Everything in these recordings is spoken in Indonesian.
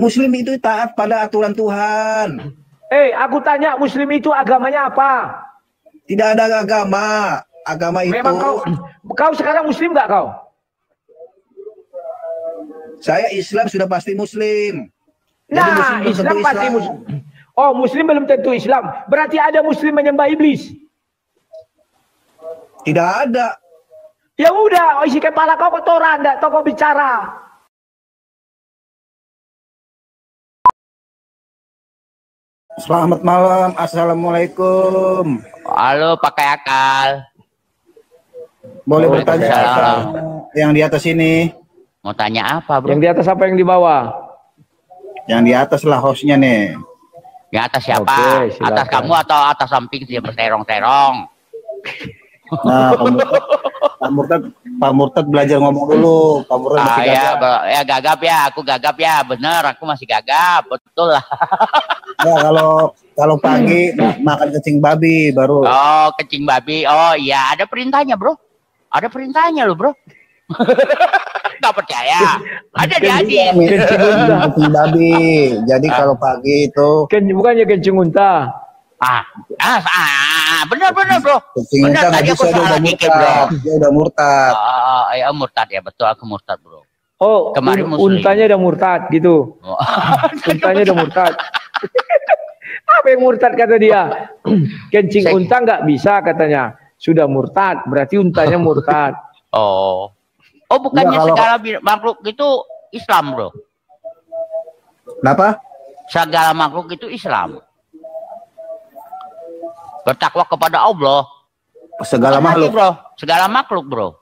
Muslim itu taat pada aturan Tuhan. Aku tanya, Muslim itu agamanya apa? Tidak ada agama. Agama itu. Memang kau sekarang Muslim nggak kau? Saya Islam sudah pasti Muslim. Nah, Islam pasti Muslim. Oh, Muslim belum tentu Islam. Berarti ada Muslim menyembah iblis? Tidak ada. Ya udah, isi kepala kau kotoran, enggak tahu kau bicara. Selamat malam, assalamualaikum. Halo, pakai akal. Boleh bertanya yang di atas ini? Mau tanya apa, bro? Yang di atas apa yang di bawah? Yang di atas lah hostnya nih. Yang atas siapa? Oke, atas kamu atau atas samping dia berterong-terong? Nah, Pak Murtad belajar ngomong dulu. Pak Murtad masih gagap. Ya gagap ya, aku gagap ya, bener, aku masih gagap, betul lah. Ya, kalau pagi makan kencing babi baru. Oh, kencing babi. Oh iya, ada perintahnya, bro. Ada perintahnya loh, bro. Gak percaya? Ada di hadis. Kencing babi. Jadi kalau pagi itu Bukannya kencing unta. Benar bro. Benar tadi aku salah dikit, bro. Dia udah murtad. Ya murtad ya, betul, aku murtad, bro. Oh, kemarin untanya udah murtad gitu. Untanya udah murtad. Apa yang murtad kata dia? Kencing unta nggak bisa katanya. Sudah murtad, berarti untanya murtad. Oh, bukannya segala makhluk itu Islam, bro? Kenapa? Segala makhluk itu Islam. Bertakwa kepada Allah. Segala makhluk, bro. Segala makhluk, bro.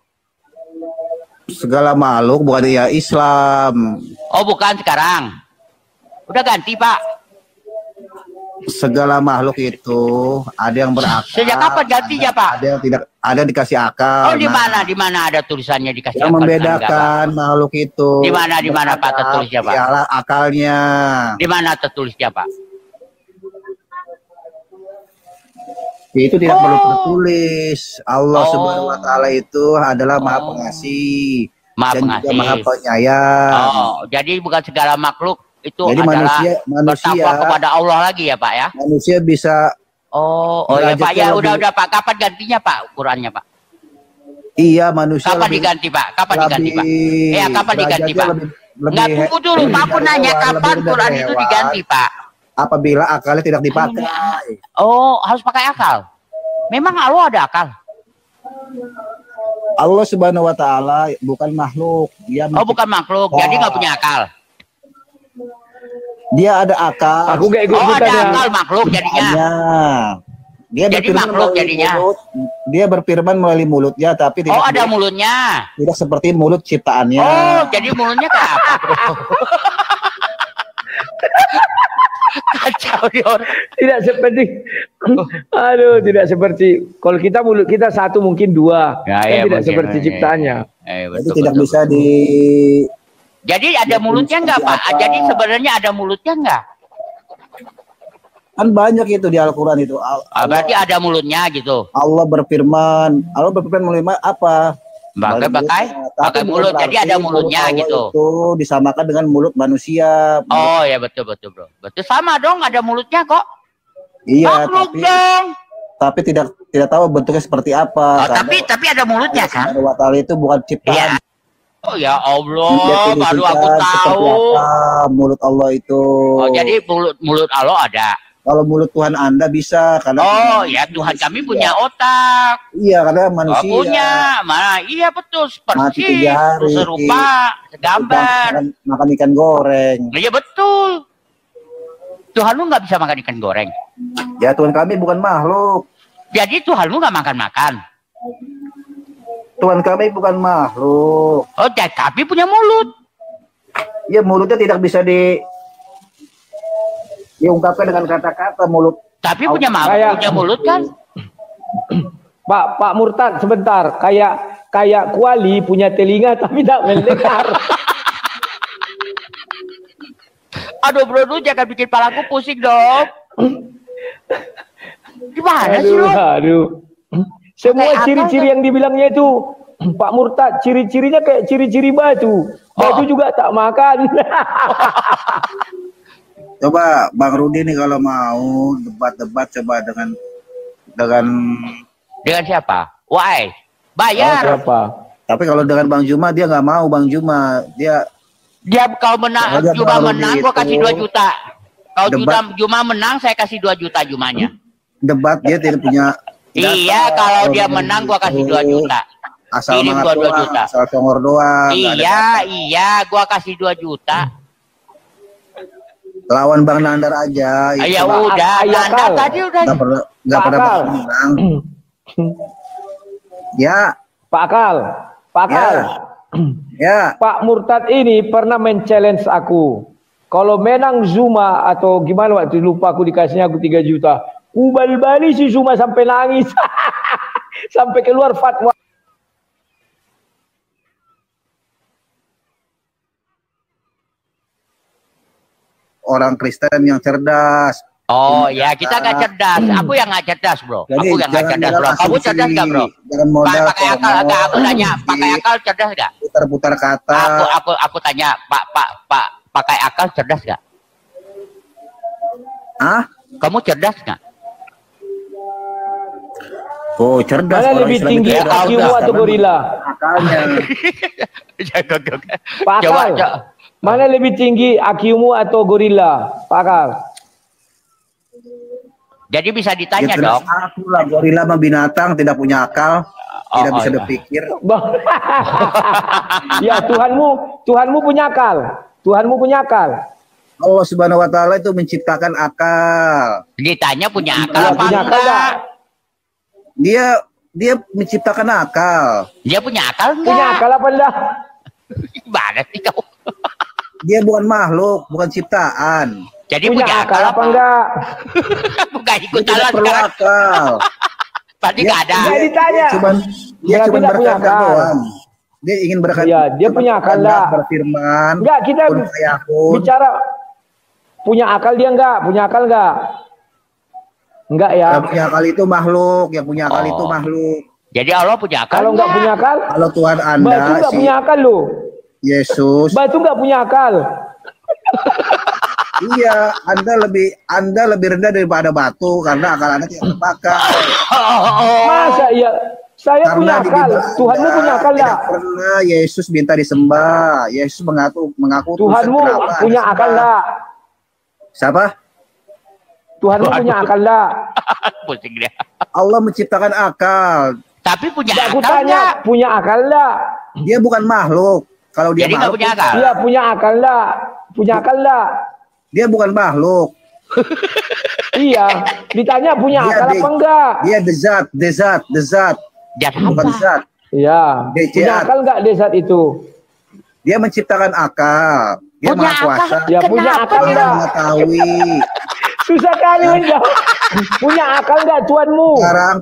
Segala makhluk bukan ya Islam. Oh, bukan sekarang. Udah ganti, Pak. Segala makhluk itu ada yang berakal. Sejak kapan gantinya, Pak? Ada yang tidak, ada dikasih akal. Oh, di mana ada tulisannya dikasih yang akal? Yang membedakan makhluk itu. Di mana Pak tertulisnya, Pak? Ialah akalnya. Di mana tertulisnya, Pak? Itu tidak perlu tertulis. Allah Subhanahu wa taala itu adalah Maha Pengasih. Maha Pengasih. Juga Maha Penyayang. Jadi bukan segala makhluk itu jadi adalah manusia bertakwa kepada Allah lagi ya, Pak ya? Manusia bisa ya Pak ya, udah Pak. Kapan gantinya, Pak, ukurannya, Pak? Iya, manusia kapan diganti, Pak? Kapan diganti, Pak? Kapan diganti, Pak? Enggak, tunggu dulu, Pak. Aku nanya kapan Quran itu diganti, Pak? Apabila akalnya tidak dipakai. Harus pakai akal. Memang Allah ada akal? Allah Subhanahu wa taala bukan makhluk. Dia bukan makhluk. Jadi nggak punya akal. Dia ada akal. Aku gak ikut ada akal makhluk jadinya. Dia jadi makhluk jadinya. Dia berfirman melalui mulutnya, tapi tidak. Ada mulutnya. Tidak seperti mulut ciptaannya. Jadi mulutnya kayak apa, bro? Kacau dia orang. Tidak seperti tidak seperti kalau kita mulut kita satu mungkin dua tidak seperti ciptaannya. Jadi tidak bisa di. Jadi ada mulutnya enggak, Pak? Jadi sebenarnya ada mulutnya enggak? Kan banyak itu di Al-Quran itu. Berarti ada mulutnya gitu. Allah berfirman melalui apa? Pakai mulut, jadi ada mulutnya gitu. Itu disamakan dengan mulut manusia. Oh ya, betul bro. Betul, sama dong, ada mulutnya kok. Iya, tapi tidak tahu bentuknya seperti apa. Tapi ada mulutnya kan? Allah itu bukan ciptaan. Iya. Oh ya Allah, baru aku tahu. Mulut Allah itu. Jadi mulut Allah ada. Kalau mulut Tuhan Anda bisa, karena Tuhan kami punya otak. Iya, karena manusia punya. Iya betul, persis, serupa, segambar. Makan ikan goreng. Iya betul. Tuhan lu nggak bisa makan ikan goreng. Ya, Tuhan kami bukan makhluk. Jadi Tuhan lu nggak makan. Tuhan kami bukan makhluk. Tapi punya mulut. Ya, mulutnya tidak bisa diungkapkan dengan kata-kata mulut. Tapi punya mulut kan? Pak Murtad sebentar, kayak kuali punya telinga tapi tidak mendengar. Aduh bro, lu jangan bikin palaku pusing dong. Gimana sih lu? Semua ciri-ciri yang dibilangnya itu Pak Murtad, ciri-cirinya kayak ciri-ciri batu. Batu juga tak makan. Coba Bang Rudi nih kalau mau debat-debat coba dengan Dengan siapa? Why? Bayar. Siapa? tapi kalau dengan Bang Juma dia nggak mau. Bang Juma dia Kalau menang, Ada Juma Bang menang, Rudi gua kasih itu 2 juta. Kalau debat. Juma menang, saya kasih 2 juta Jumanya. debat dia tidak punya Iya, data. kalau dia Bang menang, Rudi gua kasih itu 2 juta. asal Kirim mangat gua 2 doang, juta. asal congor doang. Nggak ada data. Iya, gua kasih 2 juta. Lawan Bang Nandar aja. Itu Ya Bang. udah, Nanda Akal. tadi udah. Nggak pernah Akal. menang. Ya, Pak Akal. Pak Akal. ya. Pak Murtad ini pernah men-challenge aku. Kalau menang Zuma atau gimana waktu lupa aku dikasihnya aku 3 juta. Bali si Zuma sampai nangis. Sampai keluar fatwa. Orang Kristen yang cerdas. Oh ya, kita nggak cerdas. Aku yang nggak cerdas, bro. Jadi Aku yang nggak jangan cerdas, bro. modal Kamu asumsi, cerdas nggak, bro? jangan modal Pakai akal nggak? Aku tanya, pakai akal cerdas nggak? putar-putar kata. Aku tanya, Pak, pakai akal cerdas nggak? Ah? Kamu cerdas nggak? Oh, cerdas. Mana Orang lebih Islam tinggi, itu cerdas. IQ-mu atau Karena gorila? Akalnya. Pak Akal. Mana lebih tinggi IQ-mu atau gorila? Pak Akal. Jadi bisa Ya, ditanya cerdas dong. aku lah. Gorila mah binatang, tidak punya akal, tidak bisa iya. berpikir. Ya Tuhanmu punya akal. Tuhanmu punya akal. Allah Subhanahu wa taala itu menciptakan akal. Ditanya punya akal Ya, apa punya akal enggak? nggak? Dia menciptakan akal. Dia punya akal enggak? Punya akal apa enggak? Gimana sih kau? Dia bukan makhluk, bukan ciptaan. Jadi Punya akal apa enggak? Bukan ikut Dia tidak jalan perlu sekarang. akal. Tadi Dia- nggak ada. Dia ditanya. Dia Berarti cuma tidak punya berkata akal. doang. Dia ingin berkata. Iya, dia punya akal enggak? Berfirman. Enggak, kita kun fayakun. bicara punya akal dia enggak? Punya akal enggak? Enggak ya. Yang punya akal itu makhluk, yang punya akal itu Oh. makhluk. Jadi Allah punya akal. Kalau enggak punya akal, Kalau Tuhan Anda batu enggak si punya akal loh. Yesus, Batu enggak punya akal. iya, Anda lebih rendah daripada batu karena akal Anda tidak terpakai. Masa iya? Saya punya Karena di akal. Bible Tuhanmu Anda punya akal tidak enggak? pernah Yesus minta disembah. Yesus mengaku Tuhanmu Tuhan, kenapa punya disembah? akal enggak? Siapa? Tuhanmu punya akal enggak? Pusing dia. Allah menciptakan akal. Tapi punya Enggak, aku akal tanya, enggak? punya akal enggak? Dia bukan makhluk. Kalau dia Jadi nggak makhluk, punya akal. Iya, punya akal enggak? Punya akal enggak? dia bukan makhluk. Iya, ditanya punya Dia akal di- apa enggak? Dia the zat, Jadi bukan apa? zat. Iya, DCA. punya akal enggak desat itu? Dia menciptakan akal. Dia Punya maha kuasa. akal. Ya punya Kenapa akal Dia enggak? mengetahui. Susah kali menjawab. Punya akal enggak Tuhanmu? Sekarang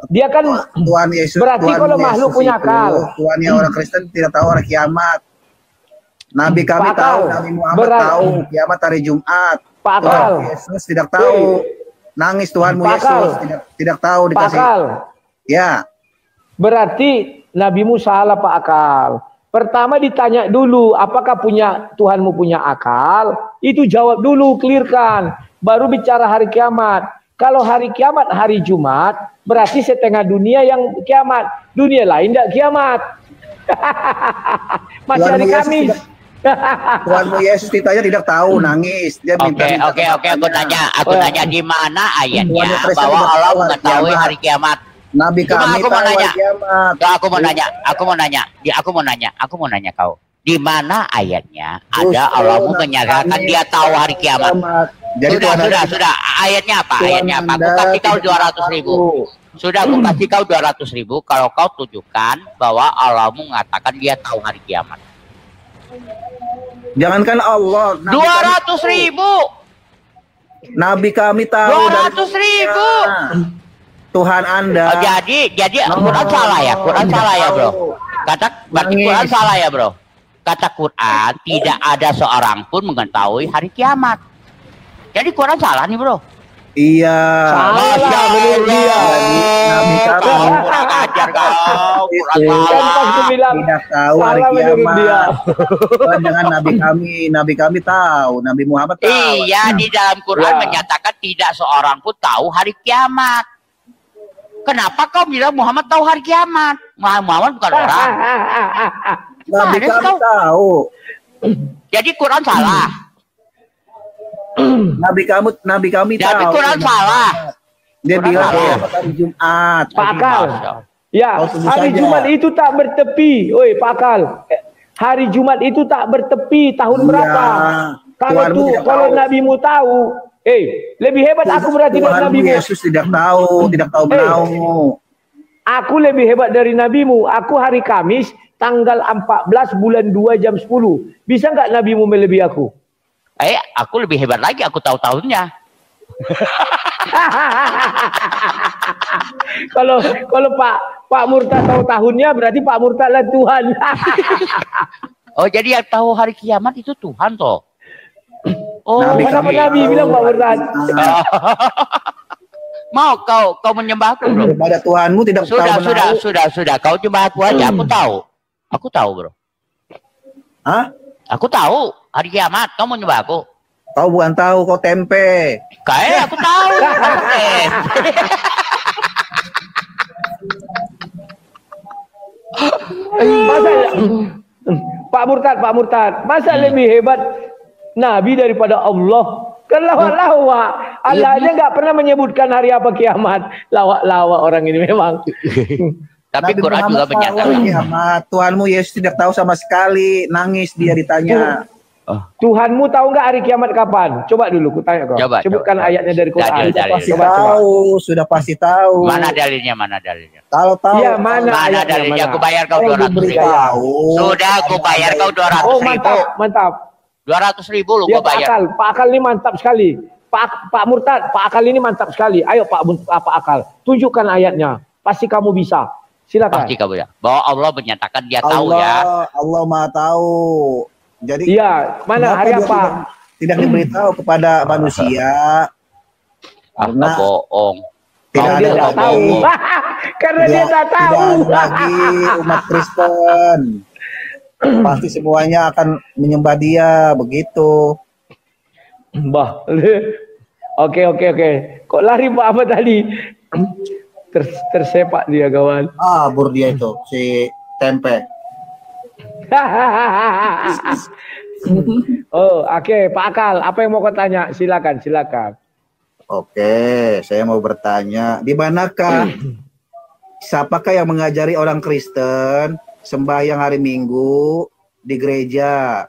Dia kan Tuhan Yesus. Berarti Tuhan kalau Yesus makhluk punya itu, akal. Tuhannya orang Kristen tidak tahu hari kiamat. Nabi kami Pak tahu, Akal. Nabi Muhammad Berat. tahu kiamat hari Jumat. Pak Tuhan Akal. Yesus tidak tahu. Nangis Tuhanmu Pak Akal. Yesus tidak tahu Pak dikasih. Akal. Ya, Berarti Nabimu salah Pak Akal. Pertama ditanya dulu, apakah Tuhanmu punya akal? Itu jawab dulu, clearkan. Baru bicara hari kiamat. Kalau hari kiamat hari Jumat, berarti setengah dunia yang kiamat. Dunia lain tidak kiamat. Masih hari Tuhanmu Yesus Kamis. Tuhanmu Yesus ditanya tidak tahu, nangis. Dia minta Oke, aku tanya. Aku Oh, ya. tanya di mana ayatnya Tuhan Kristen bahwa tidak Allah tahu hari mengetahui kiamat. hari kiamat. Nabi Cuma kami aku mau tahu hari nanya. kiamat. Tuh, aku mau nanya kau. Di mana ayatnya ada Justru Allahmu Nabi menyatakan kami dia tahu hari kiamat? Jadi Sudah. Ayatnya apa? Tuhan Ayatnya apa? Aku Anda kasih kau tidak 200.000. tahu. Sudah, aku kasih kau 200.000 kalau kau tunjukkan bahwa Allahmu mengatakan dia tahu hari kiamat. Jangankan Allah, 200.000. Nabi kami tahu dari 200.000. Tuhan Anda. Oh, jadi Quran salah ya? Quran salah ya, Bro? Berarti Nangis. Quran salah ya, Bro? Kata Quran tidak ada seorang pun mengetahui hari kiamat. Jadi Quran salah nih, Bro. Iya. Salah menurut dia. Nabi kami Kurang ajar kau. Kurang Kan pas ajar. dia bilang tidak tahu hari salah menurut dia. kiamat. Dengan Nabi kami tahu, Nabi Muhammad tahu. Iya, di dalam Quran Ya. menyatakan tidak seorang pun tahu hari kiamat. Kenapa kau bilang Muhammad tahu hari kiamat? Muhammad bukan orang. Nabi Mana kami kau? tahu. Jadi Quran salah. Nabi kami Tapi tahu. Quran salah. Dia Quran bilang salah. kiamat hari Jumat. Pak Akal. Ya, Kau sebut hari saja. Jumat itu tak bertepi. Oi, Pak Akal. Hari Jumat itu tak bertepi tahun Iya. berapa? Tuhanmu tidak Kalau tahu. nabimu tahu, lebih hebat aku berarti dari Tuhanmu nabimu. Yesus tidak tahu menau. Aku lebih hebat dari nabimu. Aku hari Kamis tanggal 14 bulan 2 jam 10. Bisa nggak nabimu melebihi aku? Aku lebih hebat lagi, aku tahu tahunnya. Kalau Pak Murtad tahu tahunnya berarti Pak Murtad lah Tuhan. Oh, jadi yang tahu hari kiamat itu Tuhan toh. Oh, Kenapa Nabi bilang Pak Murtad? Mau kau menyembah aku, bro? Kepada Tuhanmu tidak tahu menau. Sudah. Kau jembah aku aja, aku tahu, bro. Hah? Aku tahu hari kiamat. Kau mau nyembah aku? Kau bukan tahu, kau tempe. Kayak aku tahu. Masa Pak Murtad, masa lebih hebat Nabi daripada Allah? Kan lawak-lawak. Allah aja nggak pernah menyebutkan hari apa kiamat. Lawak-lawak orang ini memang. Tapi Nabi Quran juga Muhammad tahu menyatakan. hari kiamat. Tuhanmu Yesus tidak tahu sama sekali. Nangis dia ditanya. Tuhanmu tahu nggak hari kiamat kapan? Coba dulu, ku tanya kau. Coba, Sebutkan coba. ayatnya dari Quran. Dalil, Sudah dalil. pasti Coba. tahu. Sudah pasti tahu. Mana dalilnya? Kalau tahu. Iya, mana Mana ayatnya? dalilnya? Mana? Aku bayar kau Kalau 200 ribu. diberitahu. Sudah, aku bayar kau 200 Oh, ribu. mantap. 200 ribu lu Ya gua bayar. Pak Akal ini mantap sekali. Pak Murtad, Pak Akal ini mantap sekali. Ayo Pak Akal, tunjukkan ayatnya. Pasti kamu bisa. Silakan. Pasti kamu ya. Bahwa Allah menyatakan dia tahu ya. Allah Maha tahu. Jadi Iya, mana kenapa hari dia apa? tidak diberitahu kepada manusia? Apa bohong. Tidak Karena dia ada tak tahu. lagi. Karena dia tak tahu. Tidak ada lagi umat Kristen. Pasti semuanya akan menyembah dia begitu. Bah. Oke. Kok lari Pak apa tadi? Tersepak dia kawan. Bur dia itu si tempe. Oh, oke, Pak Akal, apa yang mau kau tanya? Silakan. Oke, saya mau bertanya, di manakah siapakah yang mengajari orang Kristen sembahyang hari Minggu di gereja?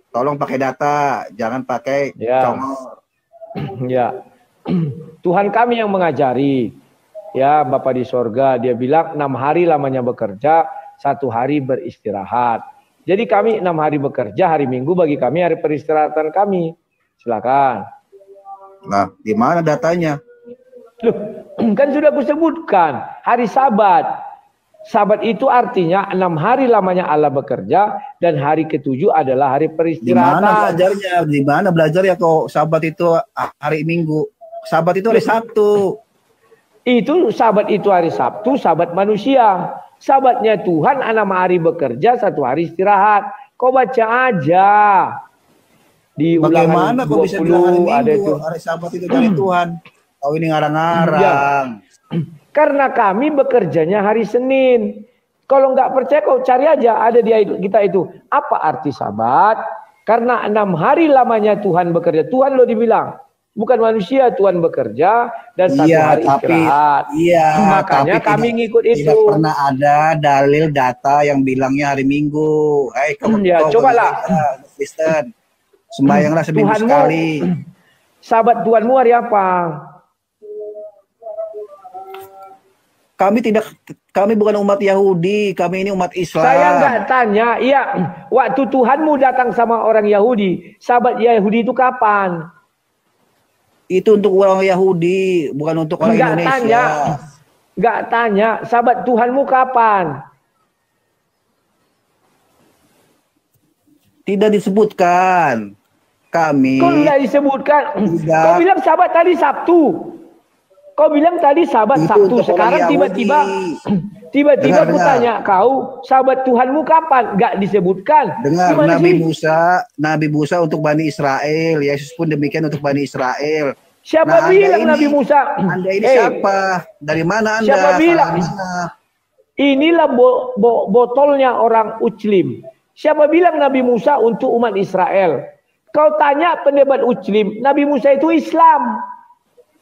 Tolong pakai data, jangan pakai Ya. congor. Ya. Tuhan kami yang mengajari. Ya, Bapak di sorga, dia bilang 6 hari lamanya bekerja, 1 hari beristirahat. Jadi kami 6 hari bekerja, hari Minggu bagi kami hari peristirahatan kami. Silakan. Nah, di mana datanya? Loh, kan sudah aku sebutkan, hari Sabat. Sabat itu artinya 6 hari lamanya Allah bekerja dan hari ke-7 adalah hari Di mana peristirahatan. belajarnya? Di mana belajar ya kok Sabat itu hari Minggu? Sabat itu hari Sabtu. Itu Sabat itu hari Sabtu, Sabat manusia. Sabatnya Tuhan 6 hari bekerja, 1 hari istirahat. Kau baca aja. Di Bagaimana kok bisa bilang hari ada Minggu, itu. hari Sabat itu dari Tuhan? Kau ini ngarang-ngarang. Karena kami bekerjanya hari Senin. Kalau nggak percaya kau cari aja, ada di kita itu. Apa arti Sabat? Karena 6 hari lamanya Tuhan bekerja. Tuhan lo dibilang. Bukan manusia, Tuhan bekerja dan 1 hari istirahat. Makanya tapi kami ngikut itu. Tidak pernah ada dalil data yang bilangnya hari Minggu. Ya, cobalah. Kristen. Sembayanglah seminggu Tuhanmu, sekali. Sabat Tuhanmu hari apa? Kami bukan umat Yahudi, kami ini umat Islam. Saya nggak tanya, iya, waktu Tuhanmu datang sama orang Yahudi, Sabat Yahudi itu kapan? Itu untuk orang Yahudi, bukan untuk orang Indonesia. Nggak tanya, Sabat Tuhanmu kapan? Tidak disebutkan. Kami. Kok nggak disebutkan? Tidak. Kau bilang Sabat tadi Sabtu. Kau bilang tadi sahabat Itu Sabtu, untuk orang sekarang Yahudi. tiba-tiba Dengar, aku dengar. tanya kau, sahabat Tuhanmu kapan? Gak disebutkan. Dengar, Gimana sih? Nabi Musa untuk Bani Israel, Yesus pun demikian untuk Bani Israel. Siapa bilang Nabi Musa? Anda ini siapa? Dari mana Anda? Siapa bilang? Mana? Inilah botolnya orang Uclim. Siapa bilang Nabi Musa untuk umat Israel? Kau tanya pendebat Uclim, Nabi Musa itu Islam.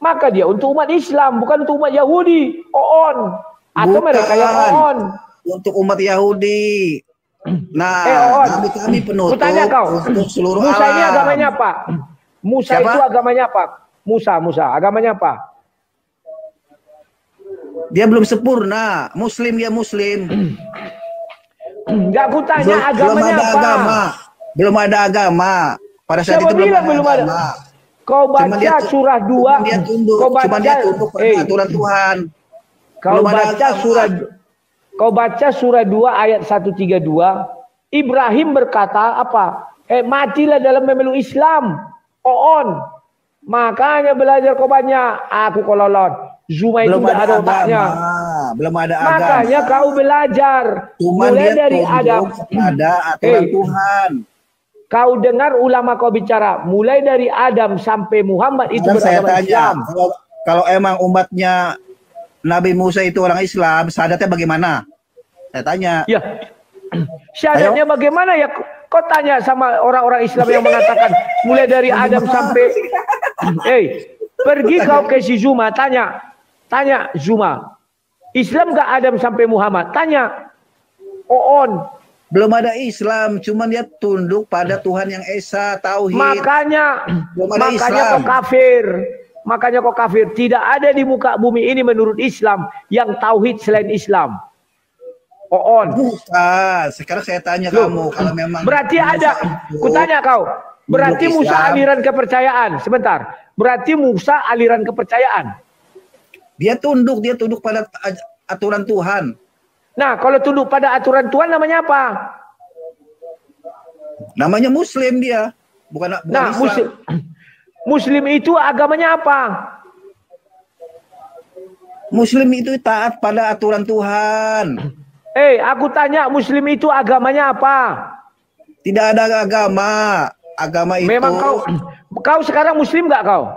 Maka dia untuk umat Islam, bukan untuk umat Yahudi. Oon. Atau mereka yang oon. Untuk umat Yahudi. Nah, kami penutup Kutanya kau, untuk seluruh Musa alam. ini agamanya apa? Musa Siapa? itu agamanya apa? Musa, agamanya apa? Dia belum sempurna. Muslim, dia Muslim. Enggak, aku tanya agamanya belum ada apa? agama. Belum ada agama. Pada saat Siapa itu bilang belum ada? agama. Kau baca surah 2. Dia tunduk, Kau baca, dia tunduk pada aturan Tuhan. Kau baca surah 2 ayat 132. Ibrahim berkata apa? Matilah dalam memeluk Islam. Oon. Makanya belajar kau banyak. Aku kololon. Zuma itu tidak ada otaknya. Belum ada agama. Makanya kau belajar. Mulai dari Adam. Ada aturan Tuhan. Kau dengar ulama kau bicara. Mulai dari Adam sampai Muhammad itu beragama Islam. Kalau emang umatnya Nabi Musa itu orang Islam, syahadatnya bagaimana? Saya tanya. Ya. Syahadatnya bagaimana ya? Kau tanya sama orang-orang Islam yang mengatakan mulai dari Adam sampai pergi kau ke si Zuma, tanya Zuma. Islam gak Adam sampai Muhammad? Tanya. Oon. Belum ada Islam, cuma dia tunduk pada Tuhan yang Esa, tauhid. Makanya kau kafir. Makanya kau kafir. Tidak ada di muka bumi ini menurut Islam yang tauhid selain Islam. Oon. Bukan. Sekarang saya tanya kamu, kalau memang berarti ada. Kutanya kau. Berarti Musa aliran kepercayaan. Sebentar. Berarti Musa aliran kepercayaan. Dia tunduk pada aturan Tuhan. Nah, kalau tunduk pada aturan Tuhan namanya apa? Namanya Muslim dia. Bukan Islam. Muslim itu agamanya apa? Muslim itu taat pada aturan Tuhan. Aku tanya Muslim itu agamanya apa? Tidak ada agama. Agama itu. Memang kau sekarang Muslim nggak kau?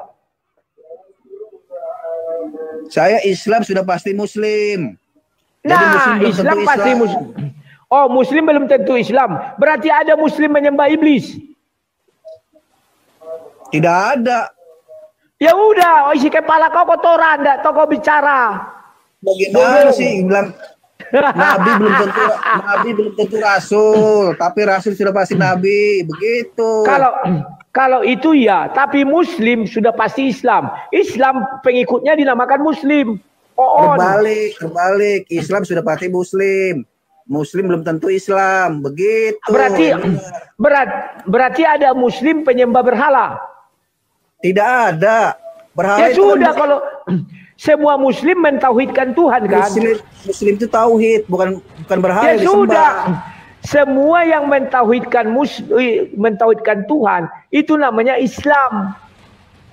Saya Islam sudah pasti Muslim. Nah, Islam pasti Muslim. Oh, Muslim belum tentu Islam. Berarti ada Muslim menyembah iblis. Tidak ada. Ya udah, isi kepala kau kotoran, enggak kau bicara. Bagaimana sih bilang Nabi belum tentu rasul, tapi rasul sudah pasti nabi, begitu. Kalau itu ya, tapi Muslim sudah pasti Islam. Islam pengikutnya dinamakan Muslim. Terbalik. Islam sudah pasti Muslim. Muslim belum tentu Islam, begitu. Berarti ada Muslim penyembah berhala. Tidak ada. Berhala ya sudah kalau semua Muslim mentauhidkan Tuhan kan? Muslim itu tauhid, bukan berhala. Ya sudah. Semua yang mentauhidkan Tuhan itu namanya Islam.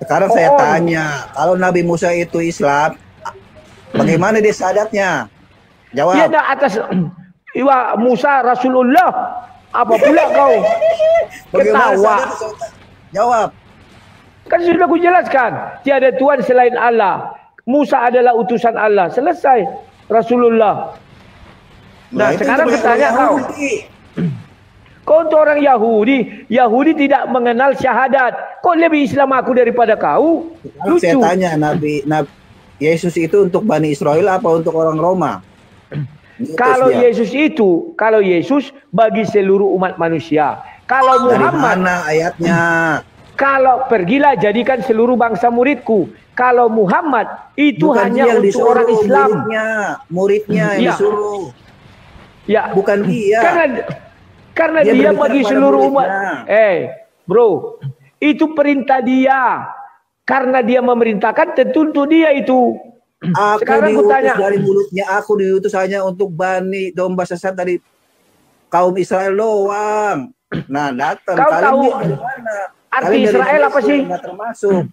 Sekarang saya tanya, kalau Nabi Musa itu Islam, bagaimana dia syahadatnya? Jawab. Dia ada atas Musa Rasulullah. Apa pula kau? Ketawa. Jawab. Kan sudah aku jelaskan. Tiada Tuhan selain Allah. Musa adalah utusan Allah. Selesai. Rasulullah. Nah, sekarang bertanya kau. Kau untuk orang Yahudi. Yahudi tidak mengenal syahadat. Kok lebih Islam aku daripada kau? Lucu. Saya tanya, Nabi Yesus itu untuk Bani Israel apa untuk orang Roma? Kalau Yesus bagi seluruh umat manusia. Kalau Muhammad, dari mana ayatnya? Kalau pergilah jadikan seluruh bangsa muridku. Kalau Muhammad itu bukan hanya untuk disuruh, orang Islam. Muridnya yang disuruh. Ya, bukan dia. Karena dia bagi seluruh umat. Bro, itu perintah dia. Karena dia memerintahkan, tentu untuk dia itu. Sekarang aku tanya, dari mulutnya aku diutus hanya untuk Bani domba sesat dari kaum Israel doang. Nah, datang. Kau tahu arti Israel apa sih? Termasuk.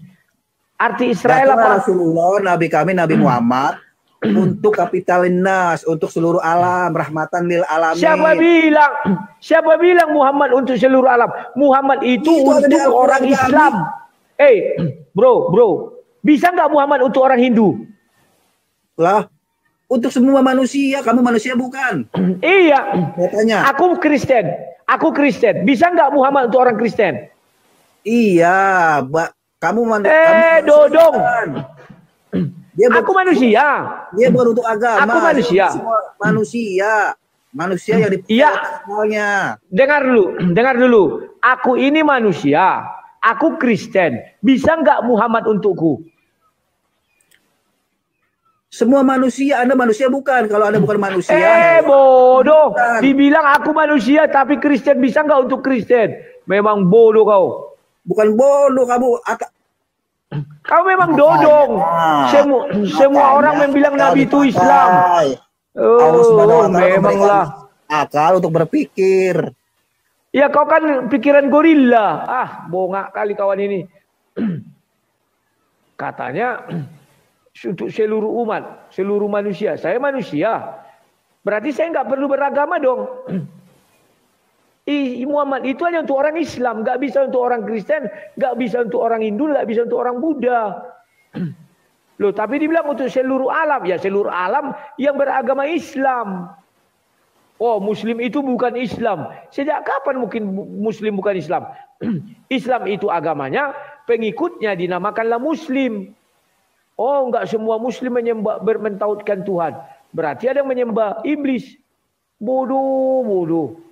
Arti Israel apa? Rasulullah, Nabi kami, Nabi Muhammad, untuk kapitalin nas, untuk seluruh alam, rahmatan lil alamin. Siapa bilang Muhammad untuk seluruh alam? Muhammad itu untuk orang Islam. Bro, bisa nggak Muhammad untuk orang Hindu? Lah, untuk semua manusia, kamu manusia bukan? Iya. Katanya. Aku Kristen. Bisa nggak Muhammad untuk orang Kristen? Iya, kamu Dodong. Aku manusia. Dia bukan untuk agama. Aku manusia. Semua manusia yang dipercaya. Dengar dulu. Aku ini manusia. Aku Kristen. Bisa nggak Muhammad untukku? Semua manusia. Anda manusia bukan. Kalau Anda bukan manusia. Bodoh. Bukan. Dibilang aku manusia tapi Kristen. Bisa nggak untuk Kristen? Memang bodoh kau. Bukan bodoh kamu. Kau memang dodong. Semua orang membilang Nabi itu Islam. Memanglah. Akal untuk berpikir. Ya kau kan pikiran gorila. Bongak kali kawan ini. Katanya untuk seluruh umat, seluruh manusia. Saya manusia. Berarti saya nggak perlu beragama dong. Muhammad itu hanya untuk orang Islam, nggak bisa untuk orang Kristen, nggak bisa untuk orang Hindu, nggak bisa untuk orang Buddha. Loh, tapi dibilang untuk seluruh alam, ya seluruh alam yang beragama Islam. Oh, Muslim itu bukan Islam. Sejak kapan mungkin Muslim bukan Islam? Islam itu agamanya, pengikutnya dinamakanlah Muslim. Oh, nggak semua Muslim mentauhidkan Tuhan. Berarti ada yang menyembah iblis. Bodoh.